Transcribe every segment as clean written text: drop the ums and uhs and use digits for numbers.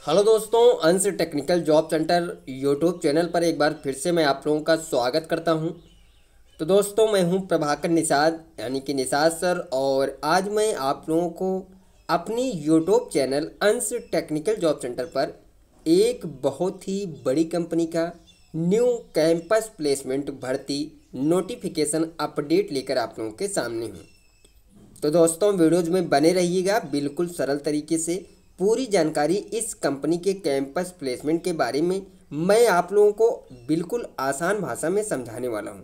Hello दोस्तों, अंश technical job centre YouTube channel पर एक बार फिर से मैं आप लोगों का स्वागत करता हूं। तो दोस्तों, मैं हूं प्रभाकर निषाद यानी कि निषाद सर, और आज मैं आप लोगों को अपनी यूट्यूब चैनल अंश टेक्निकल जॉब सेंटर पर एक बहुत ही बड़ी कंपनी का न्यू कैंपस प्लेसमेंट भर्ती नोटिफिकेशन अपडेट लेकर आप लोगों के सामने हूँ। तो दोस्तों, वीडियोज में बने रहिएगा। बिल्कुल सरल तरीके से पूरी जानकारी इस कंपनी के कैंपस प्लेसमेंट के बारे में मैं आप लोगों को बिल्कुल आसान भाषा में समझाने वाला हूं।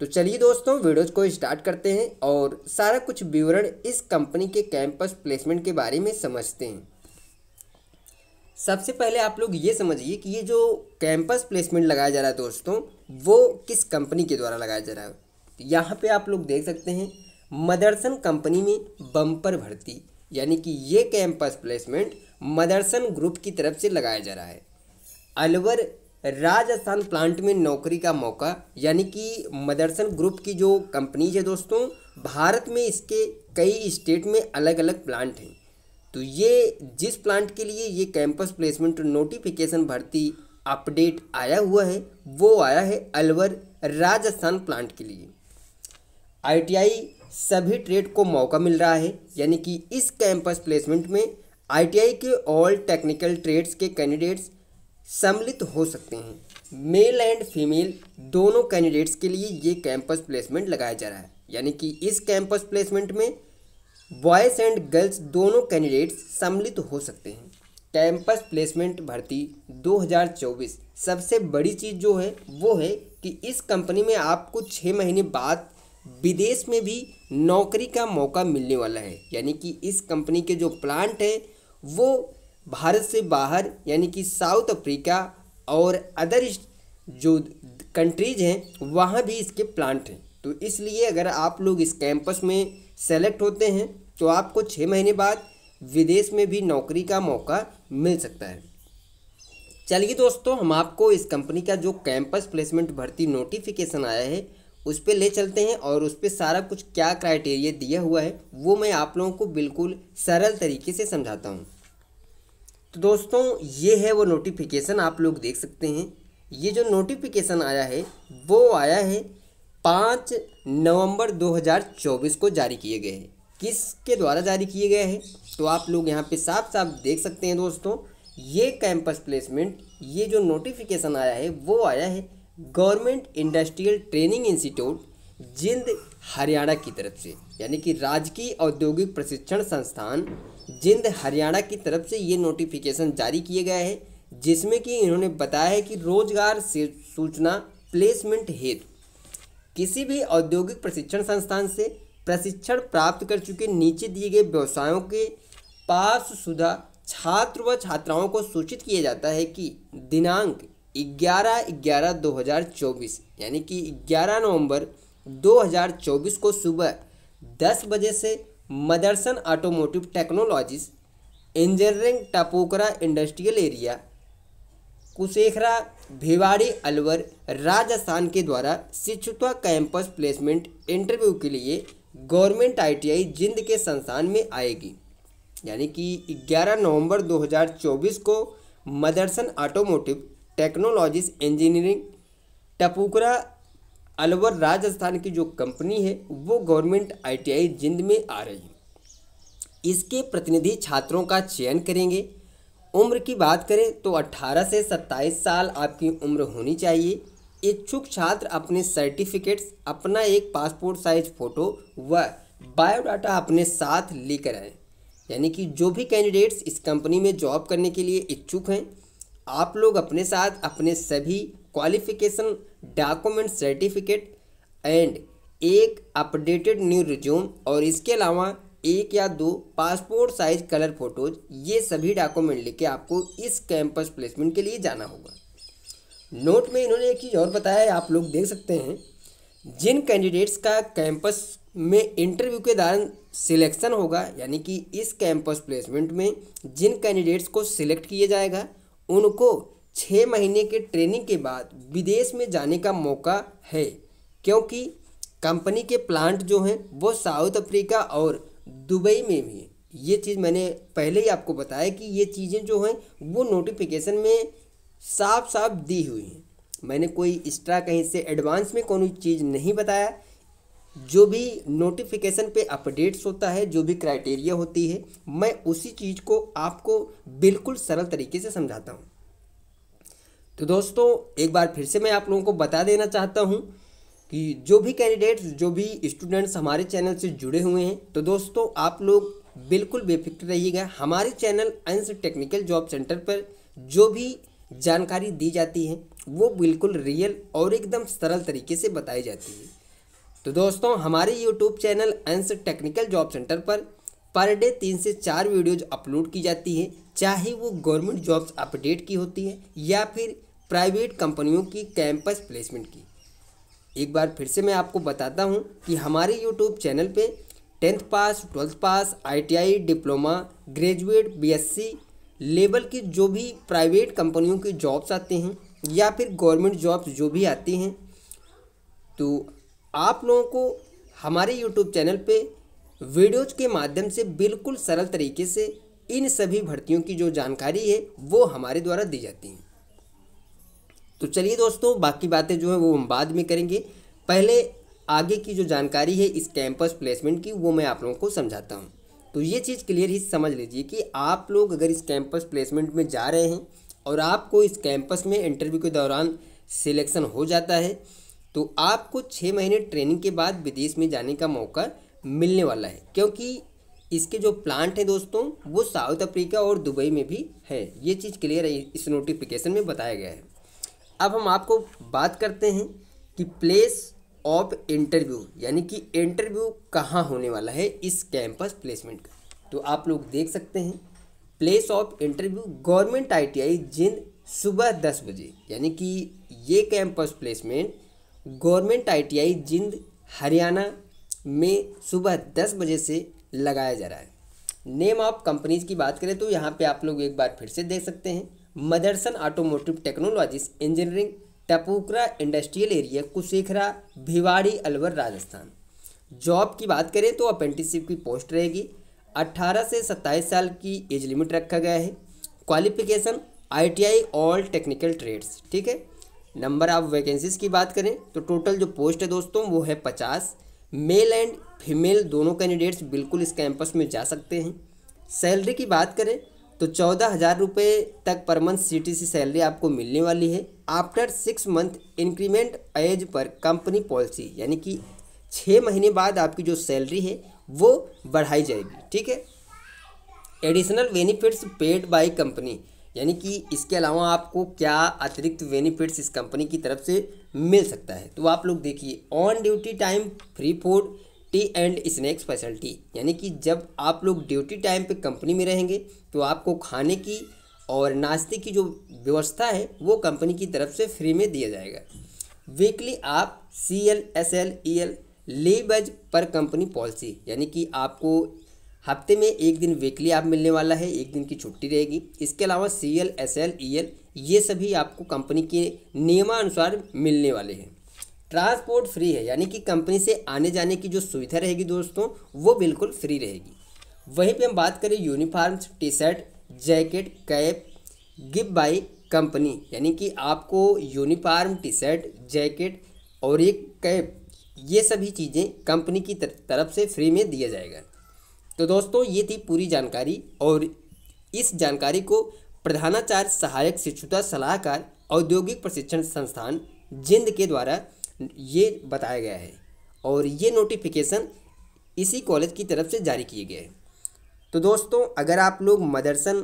तो चलिए दोस्तों, वीडियोज को स्टार्ट करते हैं और सारा कुछ विवरण इस कंपनी के कैंपस प्लेसमेंट के बारे में समझते हैं। सबसे पहले आप लोग ये समझिए कि ये जो कैंपस प्लेसमेंट लगाया जा रहा है दोस्तों, वो किस कंपनी के द्वारा लगाया जा रहा है। यहाँ पे आप लोग देख सकते हैं मदरसन कंपनी में बम्पर भर्ती, यानी कि ये कैंपस प्लेसमेंट मदरसन ग्रुप की तरफ से लगाया जा रहा है। अलवर राजस्थान प्लांट में नौकरी का मौका, यानी कि मदरसन ग्रुप की जो कंपनीज है दोस्तों, भारत में इसके कई स्टेट में अलग अलग प्लांट हैं। तो ये जिस प्लांट के लिए ये कैंपस प्लेसमेंट नोटिफिकेशन भर्ती अपडेट आया हुआ है, वो आया है अलवर राजस्थान प्लांट के लिए। आईटीआई सभी ट्रेड को मौका मिल रहा है, यानी कि इस कैंपस प्लेसमेंट में आईटीआई के ऑल टेक्निकल ट्रेड्स के कैंडिडेट्स सम्मिलित हो सकते हैं। मेल एंड फीमेल दोनों कैंडिडेट्स के लिए ये कैंपस प्लेसमेंट लगाया जा रहा है, यानी कि इस कैंपस प्लेसमेंट में बॉयज़ एंड गर्ल्स दोनों कैंडिडेट्स सम्मिलित हो सकते हैं। कैंपस प्लेसमेंट भर्ती 2024 सबसे बड़ी चीज़ जो है वो है कि इस कंपनी में आपको 6 महीने बाद विदेश में भी नौकरी का मौका मिलने वाला है। यानी कि इस कंपनी के जो प्लांट है वो भारत से बाहर, यानी कि साउथ अफ्रीका और अदर जो कंट्रीज हैं वहाँ भी इसके प्लांट हैं। तो इसलिए अगर आप लोग इस कैंपस में सेलेक्ट होते हैं तो आपको 6 महीने बाद विदेश में भी नौकरी का मौका मिल सकता है। चलिए दोस्तों, हम आपको इस कंपनी का जो कैंपस प्लेसमेंट भर्ती नोटिफिकेशन आया है उस पर ले चलते हैं, और उस पर सारा कुछ क्या क्राइटेरिया दिया हुआ है वो मैं आप लोगों को बिल्कुल सरल तरीके से समझाता हूँ। तो दोस्तों, ये है वो नोटिफिकेशन, आप लोग देख सकते हैं। ये जो नोटिफिकेशन आया है वो आया है 5 नवंबर 2024 को जारी किए गए हैं। किसके द्वारा जारी किए गए हैं तो आप लोग यहाँ पे साफ साफ देख सकते हैं दोस्तों। ये कैंपस प्लेसमेंट, ये जो नोटिफिकेशन आया है वो आया है गवर्नमेंट इंडस्ट्रियल ट्रेनिंग इंस्टीट्यूट जिंद हरियाणा की तरफ से, यानी कि राजकीय औद्योगिक प्रशिक्षण संस्थान जिंद हरियाणा की तरफ से ये नोटिफिकेशन जारी किए गए हैं, जिसमें कि इन्होंने बताया है कि रोजगार से सूचना प्लेसमेंट हेतु किसी भी औद्योगिक प्रशिक्षण संस्थान से प्रशिक्षण प्राप्त कर चुके नीचे दिए गए व्यवसायों के पासशुदा छात्र व छात्राओं को सूचित किया जाता है कि दिनांक 11/11/2024 यानी कि 11 नवंबर 2024 को सुबह 10 बजे से Motherson automotive technologies engineering Tapukara industrial area Kushkhera Bhiwadi Alwar Rajasthan के द्वारा शिक्षुता कैंपस प्लेसमेंट इंटरव्यू के लिए गवर्नमेंट आईटीआई जिंद के संस्थान में आएगी। यानी कि 11 नवंबर 2024 को Motherson automotive technologies engineering Tapukara Alwar Rajasthan की जो कंपनी है वो गवर्नमेंट आईटीआई जिंद में आ रही है। इसके प्रतिनिधि छात्रों का चयन करेंगे। उम्र की बात करें तो 18 से 27 साल आपकी उम्र होनी चाहिए। इच्छुक छात्र अपने सर्टिफिकेट्स, अपना एक पासपोर्ट साइज फ़ोटो व बायोडाटा अपने साथ लेकर आएँ। यानी कि जो भी कैंडिडेट्स इस कंपनी में जॉब करने के लिए इच्छुक हैं, आप लोग अपने साथ अपने सभी क्वालिफिकेशन डॉक्यूमेंट, सर्टिफिकेट एंड एक अपडेटेड न्यू रिज्यूम, और इसके अलावा 1 या 2 पासपोर्ट साइज कलर फोटोज, ये सभी डॉक्यूमेंट लेके आपको इस कैंपस प्लेसमेंट के लिए जाना होगा। नोट में इन्होंने एक चीज़ और बताया है, आप लोग देख सकते हैं। जिन कैंडिडेट्स का कैंपस में इंटरव्यू के दौरान सिलेक्शन होगा, यानी कि इस कैंपस प्लेसमेंट में जिन कैंडिडेट्स को सिलेक्ट किया जाएगा उनको 6 महीने के ट्रेनिंग के बाद विदेश में जाने का मौका है, क्योंकि कंपनी के प्लांट जो हैं वो साउथ अफ्रीका और दुबई में भी हैं। ये चीज़ मैंने पहले ही आपको बताया कि ये चीज़ें जो हैं वो नोटिफिकेशन में साफ साफ दी हुई हैं। मैंने कोई एक्स्ट्रा कहीं से एडवांस में कोई चीज़ नहीं बताया। जो भी नोटिफिकेशन पे अपडेट्स होता है, जो भी क्राइटेरिया होती है, मैं उसी चीज़ को आपको बिल्कुल सरल तरीके से समझाता हूँ। तो दोस्तों एक बार फिर से मैं आप लोगों को बता देना चाहता हूँ कि जो भी कैंडिडेट्स, जो भी स्टूडेंट्स हमारे चैनल से जुड़े हुए हैं, तो दोस्तों आप लोग बिल्कुल बेफिक्र रहिएगा। हमारे चैनल अंश टेक्निकल जॉब सेंटर पर जो भी जानकारी दी जाती है वो बिल्कुल रियल और एकदम सरल तरीके से बताई जाती है। तो दोस्तों हमारे यूट्यूब चैनल अंश technical job centre per day 3 से 4 वीडियोज अपलोड की जाती है, चाहे वो गवर्नमेंट जॉब्स अपडेट की होती है या फिर प्राइवेट कंपनियों की कैंपस प्लेसमेंट की। एक बार फिर से मैं आपको बताता हूं कि हमारे यूट्यूब चैनल पे 10th पास, 12th पास, ITI, diploma, graduate, BSc level की जो भी प्राइवेट कंपनियों की जॉब्स आती हैं या फिर गवर्नमेंट जॉब्स जो भी आती हैं, तो आप लोगों को हमारे यूट्यूब चैनल पे वीडियोज के माध्यम से बिल्कुल सरल तरीके से इन सभी भर्तियों की जो जानकारी है वो हमारे द्वारा दी जाती है। तो चलिए दोस्तों, बाकी बातें जो है वो हम बाद में करेंगे। पहले आगे की जो जानकारी है इस कैंपस प्लेसमेंट की वो मैं आप लोगों को समझाता हूँ। तो ये चीज़ क्लियर ही समझ लीजिए कि आप लोग अगर इस कैंपस प्लेसमेंट में जा रहे हैं और आपको इस कैंपस में इंटरव्यू के दौरान सिलेक्शन हो जाता है, तो आपको 6 महीने ट्रेनिंग के बाद विदेश में जाने का मौका मिलने वाला है, क्योंकि इसके जो प्लांट हैं दोस्तों वो साउथ अफ्रीका और दुबई में भी है। ये चीज़ क्लियर है, इस नोटिफिकेशन में बताया गया है। अब हम आपको बात करते हैं कि प्लेस ऑफ इंटरव्यू, यानी कि इंटरव्यू कहाँ होने वाला है इस कैंपस प्लेसमेंट का। तो आप लोग देख सकते हैं place of interview government ITI जिंद सुबह 10 बजे, यानी कि ये कैंपस प्लेसमेंट गवर्नमेंट ITI जिंद हरियाणा में सुबह 10 बजे से लगाया जा रहा है। नेम ऑफ कंपनीज की बात करें तो यहाँ पे आप लोग एक बार फिर से देख सकते हैं, Motherson automotive technologies engineering, Tapukara industrial area, Kushkhera, Bhiwadi, Alwar, Rajasthan. Job की बात करें तो अप्रेंटिसशिप की पोस्ट रहेगी। 18 से 27 साल की एज लिमिट रखा गया है। Qualification ITI all technical trades, ठीक है। नंबर ऑफ वैकेंसीज की बात करें तो टोटल जो पोस्ट है दोस्तों वो है 50। मेल एंड फीमेल दोनों कैंडिडेट्स बिल्कुल इस कैंपस में जा सकते हैं। सैलरी की बात करें तो 14,000 रुपये तक पर मंथ CTC सैलरी आपको मिलने वाली है। After 6 month increment as per company policy, यानी कि 6 महीने बाद आपकी जो सैलरी है वो बढ़ाई जाएगी, ठीक है। Additional benefits paid by company, यानी कि इसके अलावा आपको क्या अतिरिक्त बेनिफिट्स इस कंपनी की तरफ से मिल सकता है। तो आप लोग देखिए, on duty time free food, T and snacks facility, यानी कि जब आप लोग ड्यूटी टाइम पे कंपनी में रहेंगे तो आपको खाने की और नाश्ते की जो व्यवस्था है वो कंपनी की तरफ से फ्री में दिया जाएगा। वीकली आप CL, SL, EL leave as per company policy, यानी कि आपको हफ्ते में एक दिन वीकली आप मिलने वाला है, एक दिन की छुट्टी रहेगी। इसके अलावा CL, SL, EL ये सभी आपको कंपनी के नियमानुसार मिलने वाले हैं। ट्रांसपोर्ट फ्री है, यानी कि कंपनी से आने जाने की जो सुविधा रहेगी दोस्तों वो बिल्कुल फ्री रहेगी। वहीं पे हम बात करें uniforms, T-shirt, jacket, cap give by company, यानी कि आपको यूनिफॉर्म, T-शर्ट, जैकेट और एक कैप ये सभी चीज़ें कंपनी की तरफ से फ्री में दिया जाएगा। तो दोस्तों ये थी पूरी जानकारी, और इस जानकारी को प्रधानाचार्य सहायक शिक्षुता सलाहकार औद्योगिक प्रशिक्षण संस्थान जिंद के द्वारा ये बताया गया है, और ये नोटिफिकेशन इसी कॉलेज की तरफ से जारी किए गए हैं। तो दोस्तों अगर आप लोग मदरसन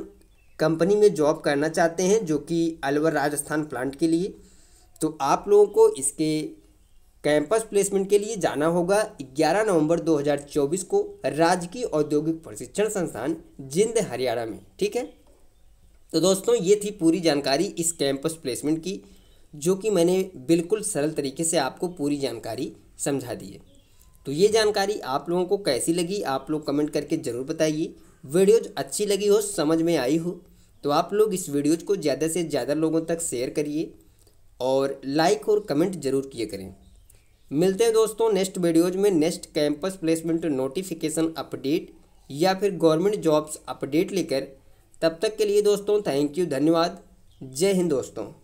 कंपनी में जॉब करना चाहते हैं जो कि अलवर राजस्थान प्लांट के लिए, तो आप लोगों को इसके कैंपस प्लेसमेंट के लिए जाना होगा 11 नवंबर 2024 को राजकीय औद्योगिक प्रशिक्षण संस्थान जिंद हरियाणा में, ठीक है। तो दोस्तों ये थी पूरी जानकारी इस कैंपस प्लेसमेंट की, जो कि मैंने बिल्कुल सरल तरीके से आपको पूरी जानकारी समझा दी है। तो ये जानकारी आप लोगों को कैसी लगी आप लोग कमेंट करके ज़रूर बताइए। वीडियोज अच्छी लगी हो, समझ में आई हो, तो आप लोग इस वीडियोज को ज़्यादा से ज़्यादा लोगों तक शेयर करिए और लाइक और कमेंट ज़रूर किया करें। मिलते हैं दोस्तों नेक्स्ट वीडियोज में, next campus placement notification update या फिर गवर्नमेंट जॉब्स अपडेट लेकर। तब तक के लिए दोस्तों थैंक यू, धन्यवाद। जय हिंद दोस्तों।